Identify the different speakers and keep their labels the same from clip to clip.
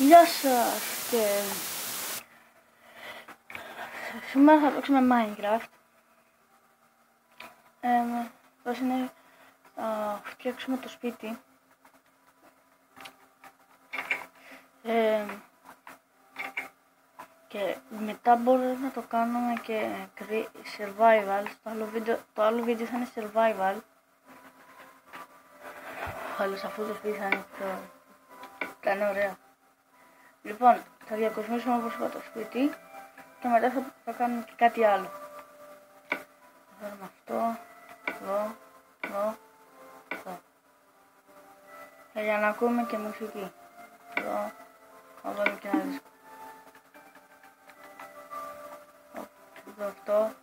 Speaker 1: Γεια σας και σήμερα θα παίξουμε Minecraft. Πώς είναι να φτιάξουμε το σπίτι. Και μετά μπορούμε να το κάνουμε και survival. Το άλλο βίντεο θα είναι survival. Όλες αυτό το σπίτι θα είναι θα είναι ωραίο. Λοιπόν, θα διακοσμήσουμε όπως είπα το σπίτι και μετά θα κάνουμε και κάτι άλλο. Θα βάλουμε αυτό, εδώ. Για να ακούμε και μουσική. Εδώ, θα βάλουμε και ένα δίσκο. Εδώ αυτό.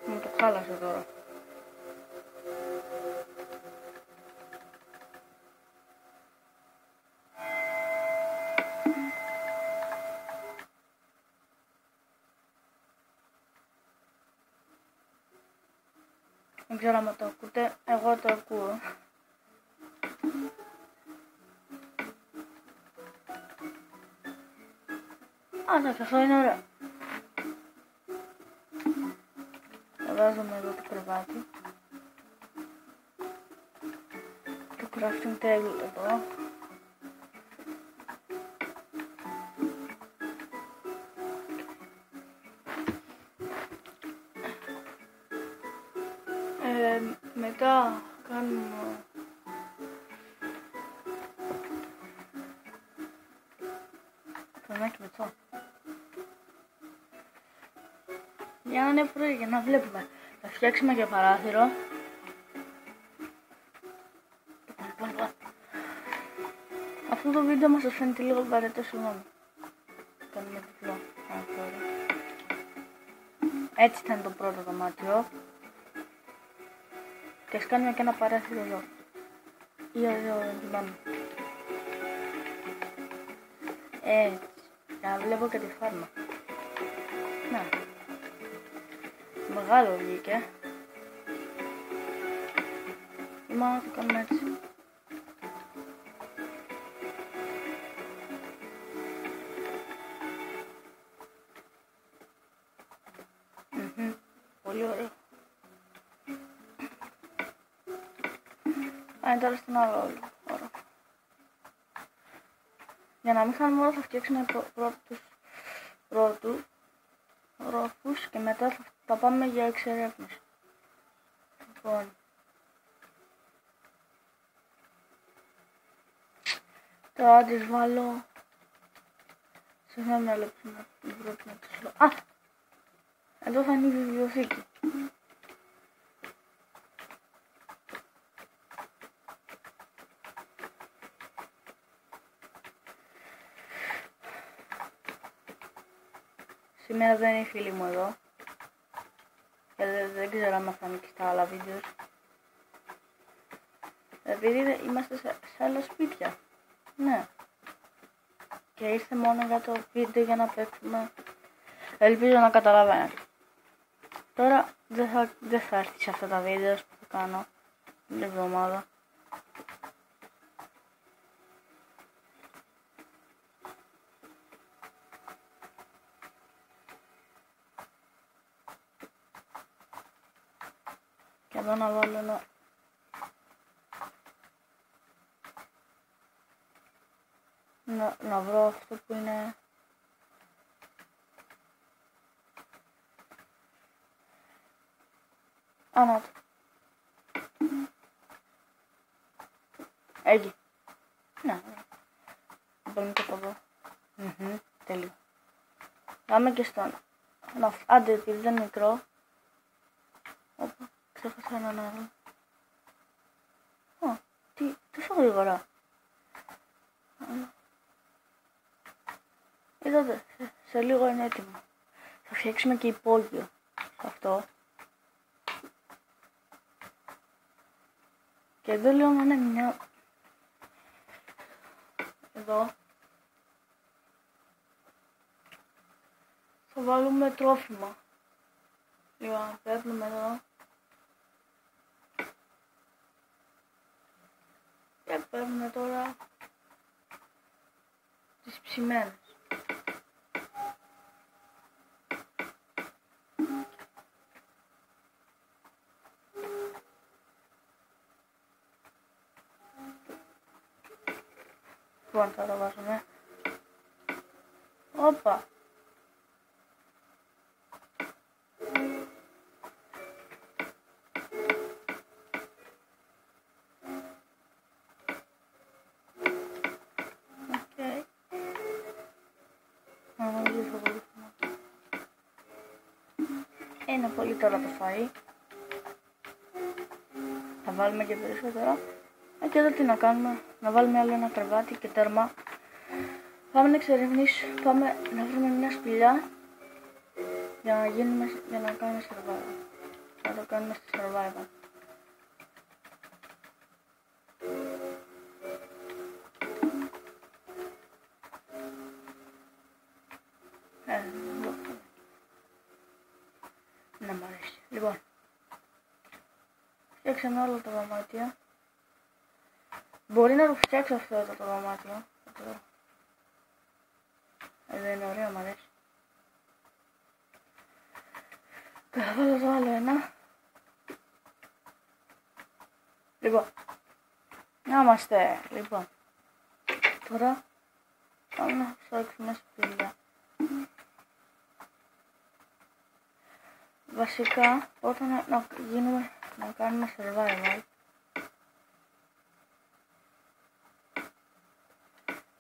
Speaker 1: Μου το χάλασε τώρα. Δεν ξέρω αν το ακούτε, εγώ το ακούω. Εντάξει, αυτό είναι ωραίο. Θα βάζουμε εδώ το κρεβάτι. Το crafting table εδώ. Μετά κάνουμε φωνάκι μετά. Για να είναι πρωί, για να βλέπουμε. Θα φτιάξουμε και παράθυρο. Αυτό το βίντεο μας σας φαίνεται λίγο βαρετό, συγγνώμη. Κάνουμε διπλό. Έτσι ήταν το πρώτο δωμάτιο. Και ας κάνουμε και ένα παράθυρο εδώ. Ή εδώ, δεν. Έτσι. Για να βλέπω και τη φάρμα. Να. Μεγάλο βγήκε. Ή μάλλον θα το κάνουμε έτσι. Πολύ ωραίο. Πάμε τώρα στην άλλο ώρα. Για να μην χάνουμε ώρα θα φτιάξουμε πρώτους ρόφους και μετά θα πάμε για εξερεύνηση. Λοιπόν. Τώρα να τις βάλω. Συγγνώμη να λεπτό να πρέπει να τις λέω. Α! Εδώ θα είναι η βιβλιοθήκη. Σήμερα δεν είναι η φίλη μου εδώ. Και δεν ξέρω αν θα ανοίξει τα άλλα βίντεο. Επειδή είμαστε σε άλλα σπίτια. Ναι. Και ήρθε μόνο για το βίντεο για να παίξουμε. Ελπίζω να καταλαβαίνετε. Τώρα δεν θα έρθει σε αυτά τα βίντεο που θα κάνω την εβδομάδα. Και εδώ να βάλω ένα. Να βρω αυτό που είναι. Να το. Εκεί. Να βάλουμε και από εδώ. Τέλειο. Πάμε και στον. Άντε, επειδή δεν είναι μικρό. Όπα, ξέχασα έναν άλλο. Τι, τόσο γρήγορα. Είδατε, σε λίγο είναι έτοιμο. Θα φτιάξουμε και υπόγειο σε αυτό. Και εδώ λέω να είναι μια. Εδώ θα βάλουμε τρόφιμα. Λοιπόν, παίρνουμε εδώ. Και παίρνουμε τώρα τις ψημένες. Λοιπόν, θα το βάζουμε. Όπα. Είναι πολύ τώρα το φαΐ. Θα βάλουμε και περισσότερα. Και εδώ τι να κάνουμε, να βάλουμε άλλο ένα κρεβάτι και τέρμα. Πάμε να εξερευνήσουμε, πάμε να βρούμε μια σπηλιά για να κάνουμε survival. Να το κάνουμε στη survival. Να μ' αρέσει. Λοιπόν, φτιάξαμε όλα τα δωμάτια. Μπορεί να το φτιάξω αυτό εδώ το δωμάτιο. Εδώ είναι ωραίο, μ' αρέσει. Και θα βάλω εδώ άλλο ένα. Λοιπόν, να είμαστε. Λοιπόν, τώρα πάμε να φτιάξουμε σπήλια. Βασικά, όταν να κάνουμε survival,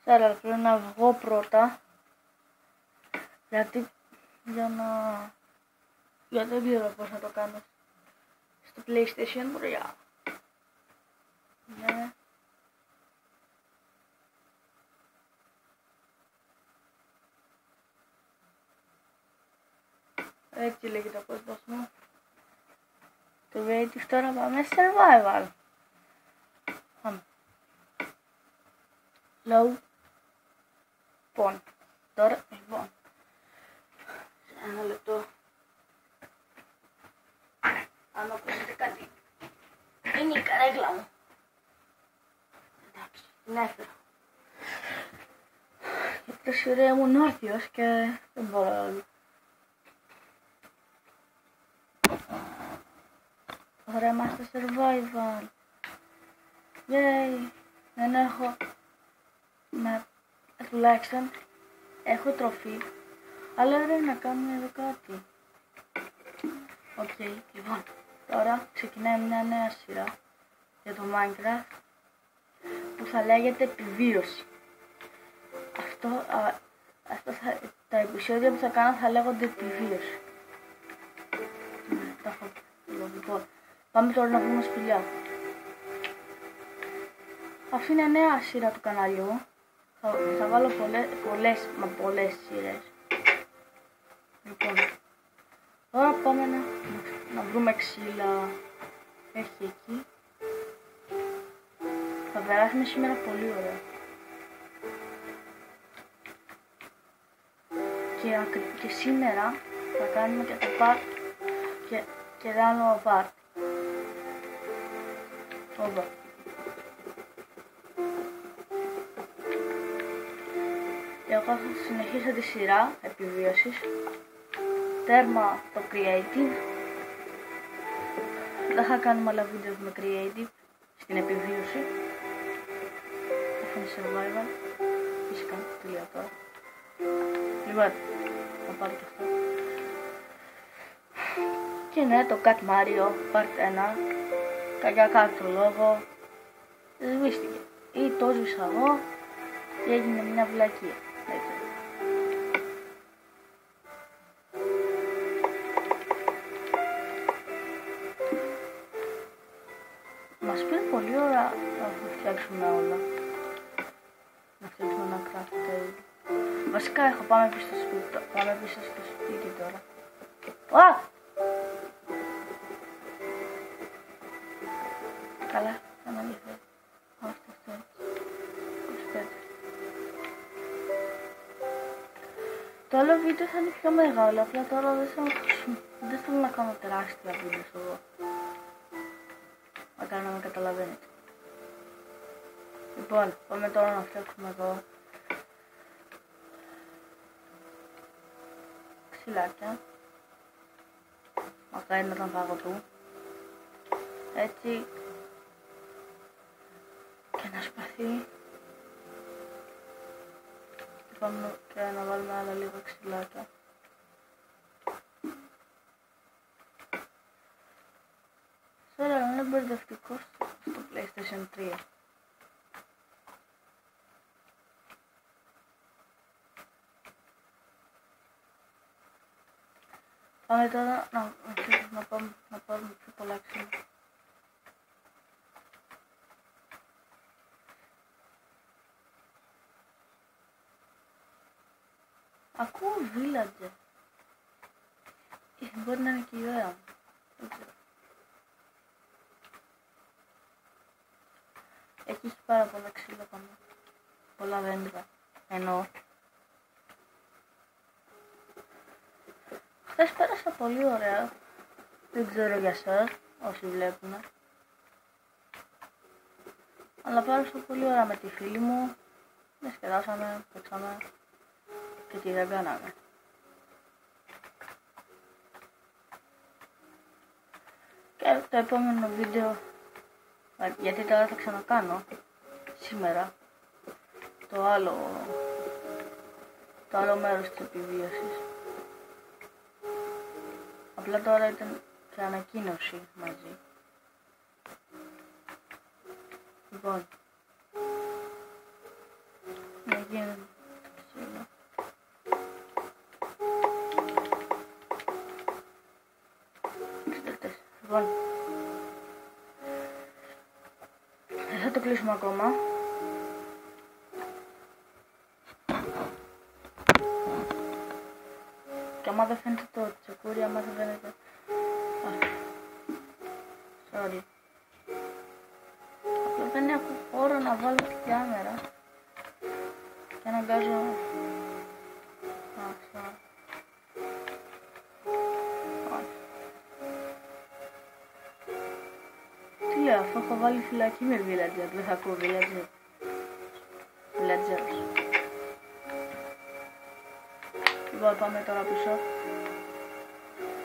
Speaker 1: θέλω πρέπει να βγω πρώτα, γιατί δεν ξέρω πώς να το κάνω στο PlayStation, ωραία. Ναι. Έτσι λέγεται ο κόσμος μου. Το creative, τώρα πάμε survival. Πάμε. Low. Λοιπόν. Τώρα, λοιπόν. Σε ένα λεπτό. Αν ακούσετε κάτι. Είναι η καρέκλα μου. Εντάξει, την έφερα. Γιατί το σειρέ μου είναι όρθιος και δεν μπορώ άλλο. Τώρα είμαστε survival. Yay. Δεν έχω... τουλάχιστον έχω τροφή. Αλλά πρέπει να κάνουμε εδώ κάτι. Οκ, λοιπόν. Τώρα ξεκινάει μια νέα σειρά για το Minecraft που θα λέγεται επιβίωση. Τα επεισόδια που θα κάνω θα λέγονται επιβίωση. Τα έχω. Λοιπόν, πάμε τώρα να βρούμε σπηλιά. Αυτή είναι νέα σειρά του καναλιού μου. Θα βάλω πολλές σειρές. Λοιπόν, τώρα πάμε να βρούμε ξύλα. Έχει εκεί. Θα περάσουμε σήμερα πολύ ωραία. Και σήμερα θα κάνουμε και το part και άλλο part. Over. Εγώ θα συνεχίσω τη σειρά επιβίωσης. Τέρμα το creative. Δεν θα κάνουμε άλλα βίντεο με creative στην επιβίωση. Αυτό είναι survival. Φυσικά, τι λέω τώρα. Λοιπόν, θα πάρω και αυτό. Και ναι, το Cat Mario Part 1. Για κάποιο λόγο σβήστηκε. Ή το σβήσα εγώ και έγινε μια βλακεία. Έτσι. Μας πήρε πολύ ώρα να φτιάξουμε όλα. Να φτιάξουμε ένα craft table. Βασικά πάμε πίσω στο σπίτι τώρα. Καλά, δεν με ενδιαφέρει. Αυτό. 25. Το άλλο άλλο βίντεο θα είναι πιο μεγάλο, απλά τώρα δεν θέλω να κάνω τεράστια βίντεο εγώ. Μακάρι να με καταλαβαίνετε. Λοιπόν, πάμε τώρα να φτιάξουμε εδώ ξυλάκια. Μακάρι να ήταν φαγωτού. Έτσι. Και ένα σπαθί. Και πάμε και να βάλουμε άλλα λίγα ξυλάκια. Τώρα είναι μπερδευτικό στο PlayStation 3. Πάμε τώρα να πάρουμε πιο πολλά ξύλα. Ακούω villager. Μπορεί να είναι και η ιδέα μου. Δεν ξέρω. Έχει πάρα πολλά ξύλα πάνω. Πολλά δέντρα. Εννοώ. Χθες πέρασα πολύ ωραία. Δεν ξέρω για σας, όσοι βλέπουν. Αλλά πέρασα πολύ ωραία με τη φίλη μου. Διασκεδάσαμε, παίξαμε και τι δεν κάναμε. Και το επόμενο βίντεο, γιατί τώρα θα ξανακάνω σήμερα το άλλο μέρος της επιβίωσης. Απλά τώρα ήταν και ανακοίνωση μαζί. Λοιπόν, να γίνει το ξύλο. Λοιπόν, δεν θα το κλείσουμε ακόμα. Και άμα δεν φαίνεται το τσεκούρι, άμα δεν φαίνεται... Sorry. Απλά δεν έχω χώρο να βάλω την κάμερα. Και αναγκάζω... Τι λέω, αφού έχω βάλει φυλακή με villager, δεν θα ακούω villager. Villagers. Λοιπόν, πάμε τώρα πίσω.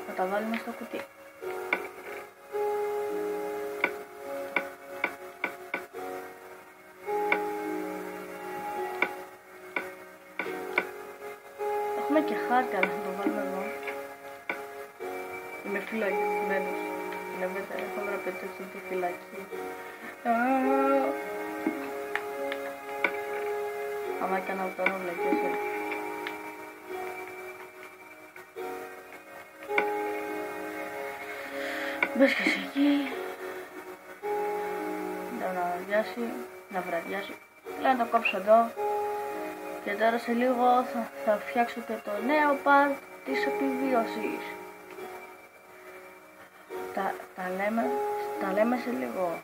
Speaker 1: Θα τα βάλουμε στο κουτί. Έχουμε και χάρτη, αλλά θα το βάλουμε εδώ. Είμαι φυλακισμένος. Βλέπετε, έχω δραπετεύσει τη φυλακή. Άμα και να παίρνω βλακές. Μπες και εσύ εκεί. Να βραδιάσει. Λέω να το κόψω εδώ. Και τώρα σε λίγο θα φτιάξω και το νέο part της επιβίωσης. Τα λέμε σε λίγο.